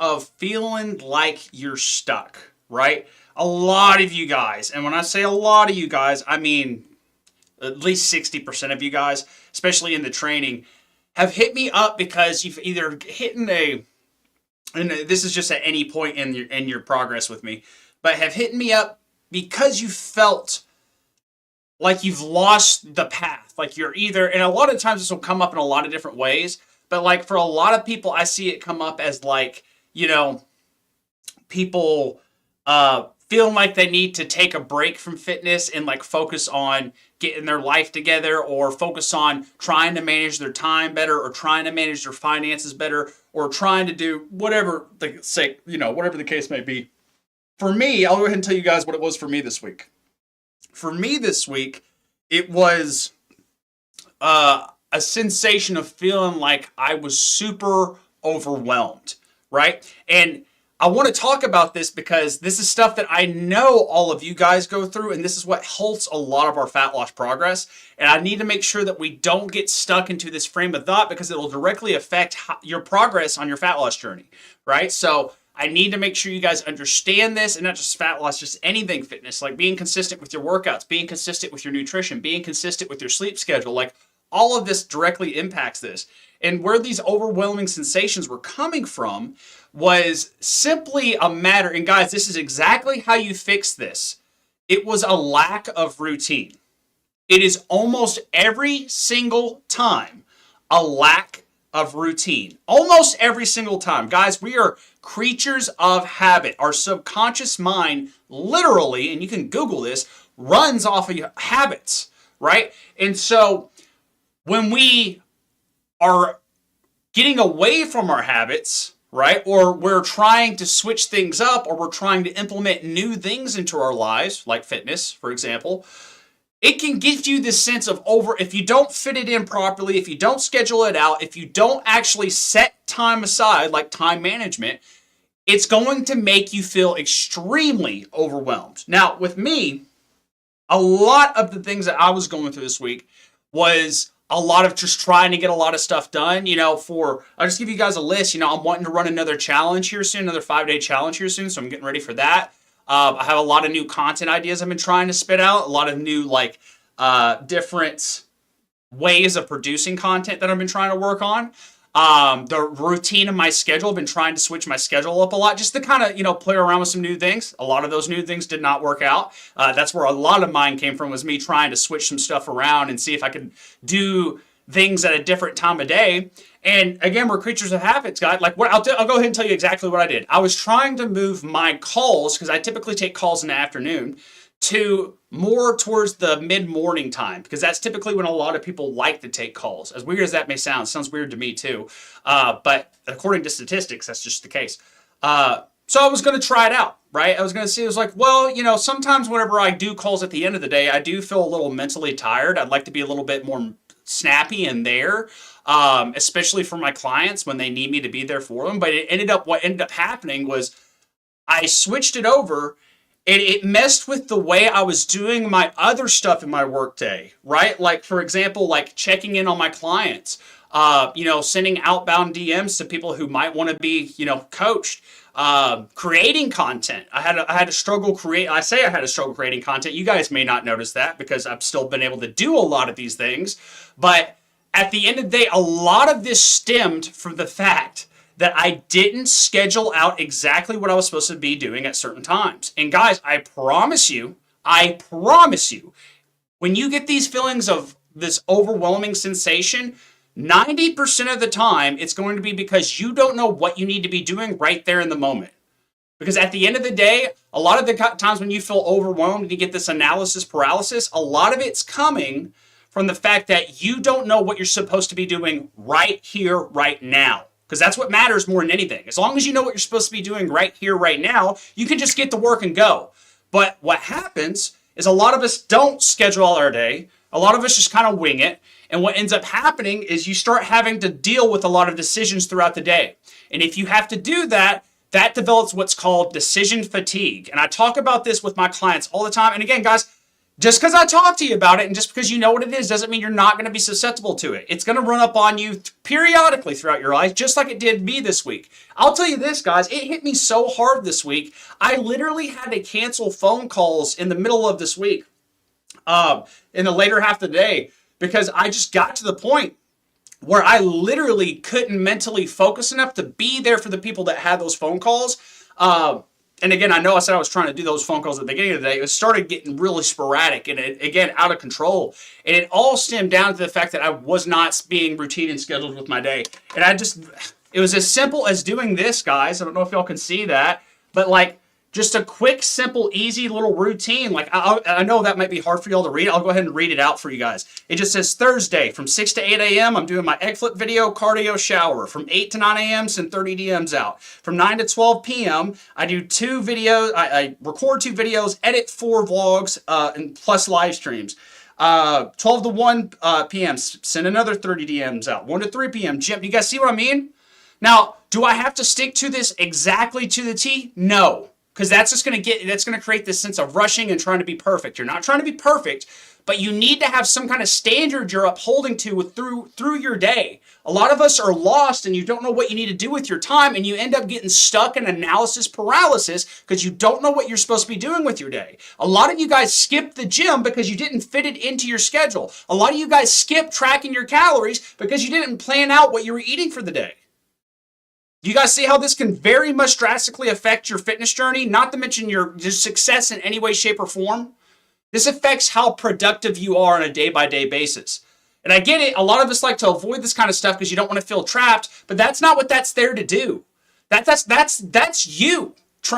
of feeling like you're stuck, right? A lot of you guys, and when I say a lot of you guys, I mean at least 60% of you guys, especially in the training, have hit me up because you've either hit a, and this is just at any point in your progress with me, but have hit me up because you felt like you've lost the path. Like you're either, and a lot of times this will come up in a lot of different ways, but like for a lot of people, I see it come up as like, people feeling like they need to take a break from fitness and like focus on getting their life together, or focus on trying to manage their time better, or trying to manage their finances better, or trying to do whatever whatever the case may be. For me, I'll go ahead and tell you guys what it was for me this week. For me this week, it was a sensation of feeling like I was super overwhelmed, right? And I want to talk about this because this is stuff that I know all of you guys go through, and this is what halts a lot of our fat loss progress. And I need to make sure that we don't get stuck into this frame of thought because it will directly affect your progress on your fat loss journey, right? So I need to make sure you guys understand this, and not just fat loss, just anything fitness, like being consistent with your workouts, being consistent with your nutrition, being consistent with your sleep schedule. Like all of this directly impacts this. And where these overwhelming sensations were coming from was simply a matter, and guys, this is exactly how you fix this. It was a lack of routine. It is almost every single time a lack of routine. Almost every single time. Guys, we are creatures of habit. Our subconscious mind literally, and you can Google this, runs off of habits, right? And so when we are getting away from our habits, right, or we're trying to switch things up, or we're trying to implement new things into our lives, like fitness, for example, it can give you this sense of if you don't fit it in properly, if you don't schedule it out, if you don't actually set time aside, like time management, it's going to make you feel extremely overwhelmed. Now, with me, a lot of the things that I was going through this week was a lot of just trying to get a lot of stuff done. I'll just give you guys a list. I'm wanting to run another challenge here soon, another 5-day challenge here soon, so I'm getting ready for that. I have a lot of new content ideas I've been trying to spit out, a lot of new different ways of producing content that I've been trying to work on. The routine of my schedule, I've been trying to switch my schedule up a lot just to kind of, play around with some new things. A lot of those new things did not work out. That's where a lot of mine came from, was me trying to switch some stuff around and see if I could do things at a different time of day. And again, we're creatures of habits, guys. Like I'll go ahead and tell you exactly what I did. I was trying to move my calls, because I typically take calls in the afternoon, to more towards the mid-morning time, because that's typically when a lot of people like to take calls. As weird as that may sound, it sounds weird to me too. But according to statistics, that's just the case. So I was going to try it out, right? I was going to see, it was like, sometimes whenever I do calls at the end of the day, I do feel a little mentally tired. I'd like to be a little bit more snappy in there, especially for my clients when they need me to be there for them. But what ended up happening was I switched it over, and it messed with the way I was doing my other stuff in my workday, right? Like, for example, like checking in on my clients, sending outbound DMs to people who might want to be, coached, creating content. I had a struggle creating content. You guys may not notice that because I've still been able to do a lot of these things. But at the end of the day, a lot of this stemmed from the fact that I didn't schedule out exactly what I was supposed to be doing at certain times. And guys, I promise you, when you get these feelings of this overwhelming sensation, 90% of the time, it's going to be because you don't know what you need to be doing right there in the moment. Because at the end of the day, a lot of the times when you feel overwhelmed and you get this analysis paralysis, a lot of it's coming from the fact that you don't know what you're supposed to be doing right here, right now. Because that's what matters more than anything. As long as you know what you're supposed to be doing right here, right now, you can just get to work and go. But what happens is a lot of us don't schedule all our day. A lot of us just kind of wing it. And what ends up happening is you start having to deal with a lot of decisions throughout the day. And if you have to do that, that develops what's called decision fatigue. And I talk about this with my clients all the time. And again, guys, Just because I talk to you about it and just because you know what it is doesn't mean you're not going to be susceptible to it. It's going to run up on you periodically throughout your life, just like it did me this week. I'll tell you this, guys, it hit me so hard this week. I literally had to cancel phone calls in the middle of this week, in the later half of the day, because I just got to the point where I literally couldn't mentally focus enough to be there for the people that had those phone calls. And again, I know I said I was trying to do those phone calls at the beginning of the day. It started getting really sporadic and again, out of control. And it all stemmed down to the fact that I was not being routine and scheduled with my day. And it was as simple as doing this, guys. I don't know if y'all can see that, but like, just a quick, simple, easy little routine. Like, I know that might be hard for y'all to read. I'll go ahead and read it out for you guys. It just says Thursday from 6 to 8 a.m. I'm doing my egg flip video, cardio, shower. From 8 to 9 a.m. send 30 DMs out. From 9 to 12 p.m. I do 2 videos. I record 2 videos, edit 4 vlogs, and plus live streams. 12 to 1 p.m. send another 30 DMs out. 1 to 3 p.m. gym. You guys see what I mean? Now, do I have to stick to this exactly to the T? No. Because that's going to create this sense of rushing and trying to be perfect. You're not trying to be perfect, but you need to have some kind of standard you're upholding to through your day. A lot of us are lost and you don't know what you need to do with your time, and you end up getting stuck in analysis paralysis because you don't know what you're supposed to be doing with your day. A lot of you guys skip the gym because you didn't fit it into your schedule. A lot of you guys skip tracking your calories because you didn't plan out what you were eating for the day. Do you guys see how this can very much drastically affect your fitness journey? Not to mention your success in any way, shape, or form. This affects how productive you are on a day-by-day basis. And I get it. A lot of us like to avoid this kind of stuff because you don't want to feel trapped, but that's not what that's there to do. That's you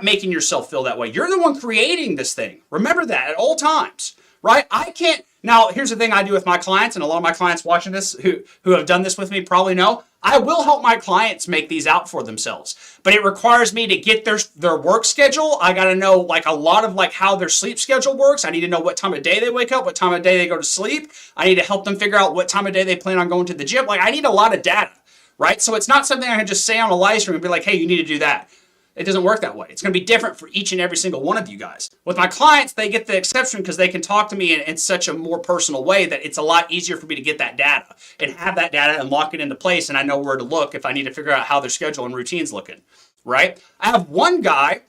making yourself feel that way. You're the one creating this thing. Remember that at all times, right? I can't. Now, here's the thing I do with my clients, and a lot of my clients watching this who have done this with me probably know. I will help my clients make these out for themselves, but it requires me to get their work schedule. I got to know like a lot of like how their sleep schedule works. I need to know what time of day they wake up, what time of day they go to sleep. I need to help them figure out what time of day they plan on going to the gym. Like I need a lot of data, right? So it's not something I can just say on a live stream and be like, hey, you need to do that. It doesn't work that way. It's going to be different for each and every single one of you guys. With my clients, they get the exception because they can talk to me in such a more personal way that it's a lot easier for me to get that data and have that data and lock it into place, and I know where to look if I need to figure out how their schedule and routine's looking, right? I have one guy,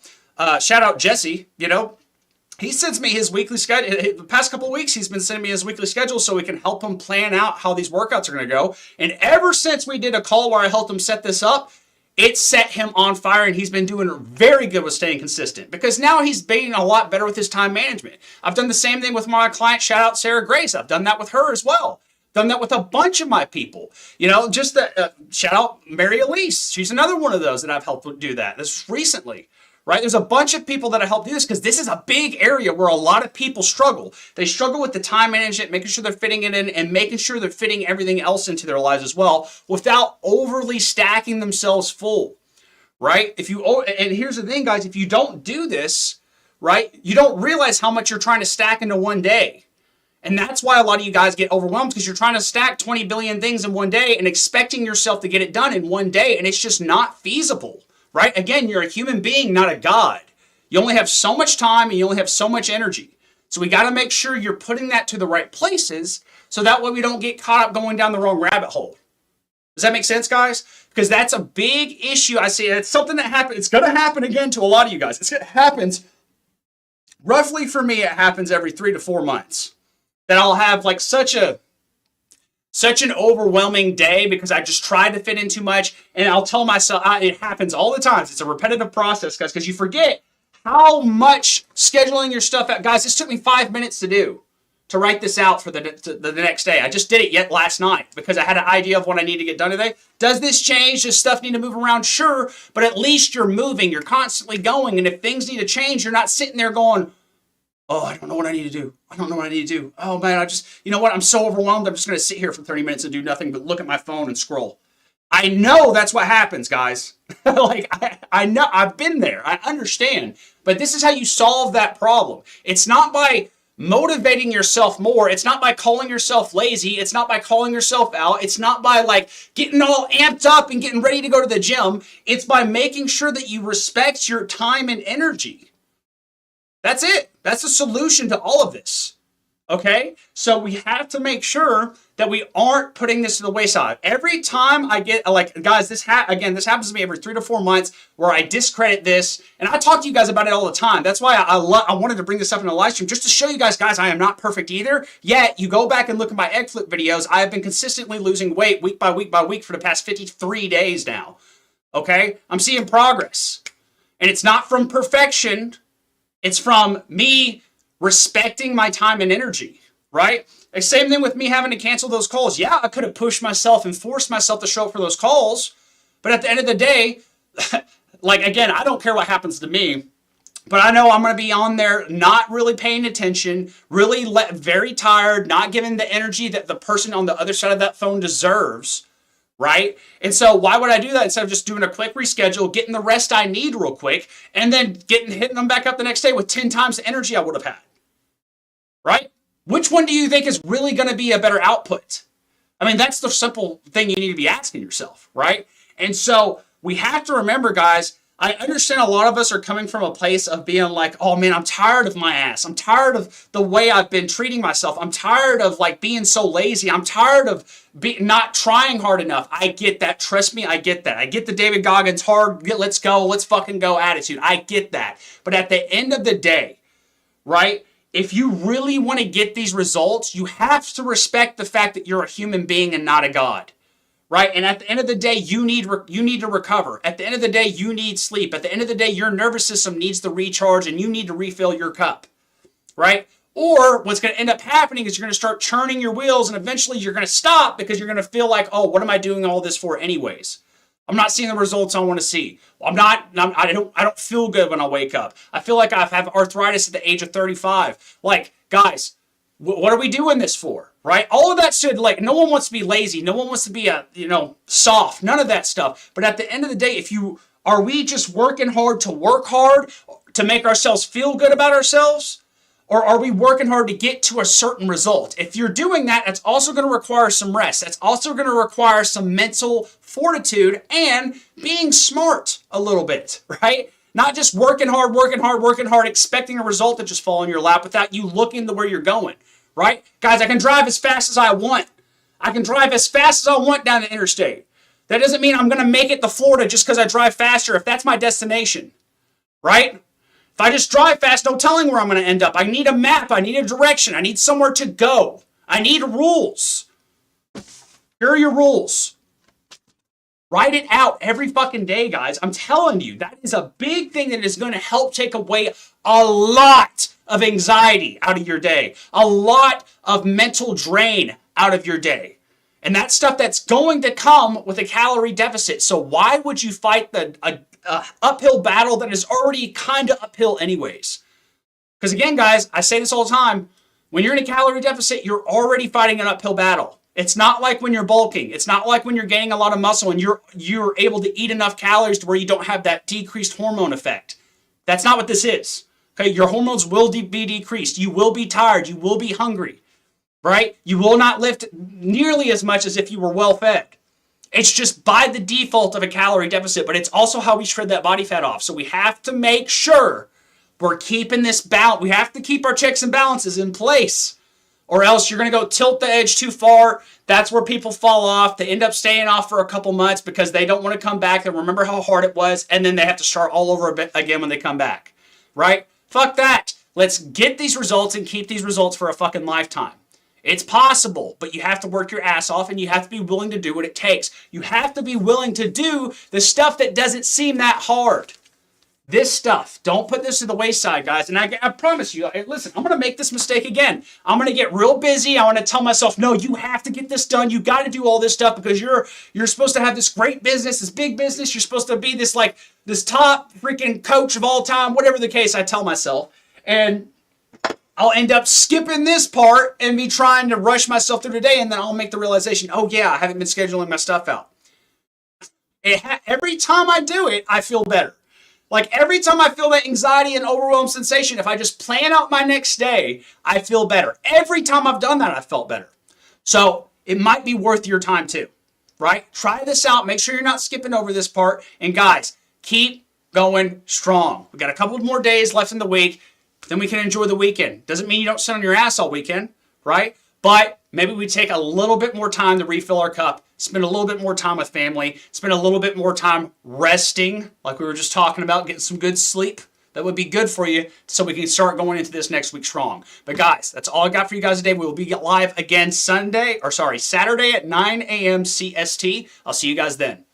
shout out Jesse, he sends me his weekly schedule. The past couple of weeks, he's been sending me his weekly schedule so we can help him plan out how these workouts are going to go. And ever since we did a call where I helped him set this up, it set him on fire, and he's been doing very good with staying consistent because now he's being a lot better with his time management. I've done the same thing with my client, shout out Sarah Grace. I've done that with her as well. Done that with a bunch of my people. Shout out Mary Elise. She's another one of those that I've helped do that. This recently, right? There's a bunch of people that I help do this because this is a big area where a lot of people struggle. They struggle with the time management, making sure they're fitting it in and making sure they're fitting everything else into their lives as well without overly stacking themselves full, right? And here's the thing, guys, if you don't do this, right, you don't realize how much you're trying to stack into one day. And that's why a lot of you guys get overwhelmed because you're trying to stack 20 billion things in one day and expecting yourself to get it done in one day, and it's just not feasible. Right? Again, you're a human being, not a god. You only have so much time and you only have so much energy. So we got to make sure you're putting that to the right places so that way we don't get caught up going down the wrong rabbit hole. Does that make sense, guys? Because that's a big issue. I see it's something that happens. It's going to happen again to a lot of you guys. It happens, roughly for me, it happens every 3 to 4 months. That I'll have like such an overwhelming day because I just tried to fit in too much, and I'll tell myself it happens all the time. It's a repetitive process, guys, because you forget how much scheduling your stuff out. Guys, this took me 5 minutes to write this out for the next day. I just did it last night because I had an idea of what I need to get done today. Does this change? Does stuff need to move around? Sure, but at least you're moving. You're constantly going, and if things need to change, you're not sitting there going, oh, I don't know what I need to do. I don't know what I need to do. Oh, man, you know what? I'm so overwhelmed. I'm just going to sit here for 30 minutes and do nothing but look at my phone and scroll. I know that's what happens, guys. I know. I've been there. I understand. But this is how you solve that problem. It's not by motivating yourself more. It's not by calling yourself lazy. It's not by calling yourself out. It's not by getting all amped up and getting ready to go to the gym. It's by making sure that you respect your time and energy. That's it. That's the solution to all of this. Okay, so we have to make sure that we aren't putting this to the wayside. Every time I get like, guys, this happens to me every 3 to 4 months where I discredit this, and I talk to you guys about it all the time. That's why I wanted to bring this up in a live stream just to show you guys, I am not perfect either. Yet you go back and look at my egg flip videos. I have been consistently losing weight week by week by week for the past 53 days now. Okay, I'm seeing progress, and it's not from perfection. It's from me respecting my time and energy, right? The same thing with me having to cancel those calls. Yeah, I could have pushed myself and forced myself to show up for those calls, but at the end of the day, like, again, I don't care what happens to me, but I know I'm going to be on there not really paying attention, really very tired, not giving the energy that the person on the other side of that phone deserves, right? And so why would I do that instead of just doing a quick reschedule, getting the rest I need real quick, and then hitting them back up the next day with 10 times the energy I would have had? Right? Which one do you think is really going to be a better output? I mean, that's the simple thing you need to be asking yourself, right? And so we have to remember, guys, I understand a lot of us are coming from a place of being like, oh man, I'm tired of my ass. I'm tired of the way I've been treating myself. I'm tired of like being so lazy. I'm tired of not trying hard enough. I get that. Trust me, I get that. I get the David Goggins hard, let's go, let's fucking go attitude. I get that. But at the end of the day, right? If you really want to get these results, you have to respect the fact that you're a human being and not a god, right? And at the end of the day, you need to recover. At the end of the day, you need sleep. At the end of the day, your nervous system needs to recharge and you need to refill your cup, right? Or what's going to end up happening is you're going to start churning your wheels and eventually you're going to stop because you're going to feel like, oh, what am I doing all this for anyways? I'm not seeing the results I want to see. I don't feel good when I wake up. I feel like I have arthritis at the age of 35. Like, guys, what are we doing this for? Right? All of that should, like, no one wants to be lazy. No one wants to be soft. None of that stuff. But at the end of the day, are we just working hard to work hard to make ourselves feel good about ourselves? Or are we working hard to get to a certain result? If you're doing that, that's also going to require some rest. That's also going to require some mental fortitude and being smart a little bit, right? Not just working hard, expecting a result to just fall in your lap without you looking to where you're going, right? Guys, I can drive as fast as I want. I can drive as fast as I want down the interstate. That doesn't mean I'm going to make it to Florida just because I drive faster if that's my destination, right? If I just drive fast, no telling where I'm going to end up. I need a map. I need a direction. I need somewhere to go. I need rules. Here are your rules. Write it out every fucking day, guys. I'm telling you, that is a big thing that is going to help take away a lot of anxiety out of your day, a lot of mental drain out of your day. And that's stuff that's going to come with a calorie deficit. So why would you fight the uphill battle that is already kind of uphill anyways? Because again, guys, I say this all the time, when you're in a calorie deficit, you're already fighting an uphill battle. It's not like when you're bulking. It's not like when you're gaining a lot of muscle and you're able to eat enough calories to where you don't have that decreased hormone effect. That's not what this is. Okay, your hormones will be decreased. You will be tired. You will be hungry, right? You will not lift nearly as much as if you were well fed. It's just by the default of a calorie deficit, but it's also how we shred that body fat off. So we have to make sure we're keeping this balance. We have to keep our checks and balances in place, or else you're going to go tilt the edge too far. That's where people fall off. They end up staying off for a couple months because they don't want to come back. They remember how hard it was, and then they have to start all over again when they come back, right? Fuck that. Let's get these results and keep these results for a fucking lifetime. It's possible, but you have to work your ass off and you have to be willing to do what it takes. You have to be willing to do the stuff that doesn't seem that hard. This stuff. Don't put this to the wayside, guys. And I promise you, listen, I'm going to make this mistake again. I'm going to get real busy. I want to tell myself, no, you have to get this done. You got to do all this stuff because you're supposed to have this great business, this big business. You're supposed to be this top freaking coach of all time, whatever the case I tell myself. And I'll end up skipping this part and be trying to rush myself through the day, and then I'll make the realization, oh yeah, I haven't been scheduling my stuff out. Every time I do it, I feel better. Like every time I feel that anxiety and overwhelmed sensation, if I just plan out my next day, I feel better. Every time I've done that, I felt better. So it might be worth your time too, right? Try this out. Make sure you're not skipping over this part. And guys, keep going strong. We got a couple more days left in the week. Then we can enjoy the weekend. Doesn't mean you don't sit on your ass all weekend. right? But maybe we take a little bit more time to refill our cup, spend a little bit more time with family, spend a little bit more time resting, like we were just talking about, getting some good sleep. That would be good for you so we can start going into this next week strong. But guys, that's all I got for you guys today. We will be live again Saturday at 9 a.m. CST. I'll see you guys then.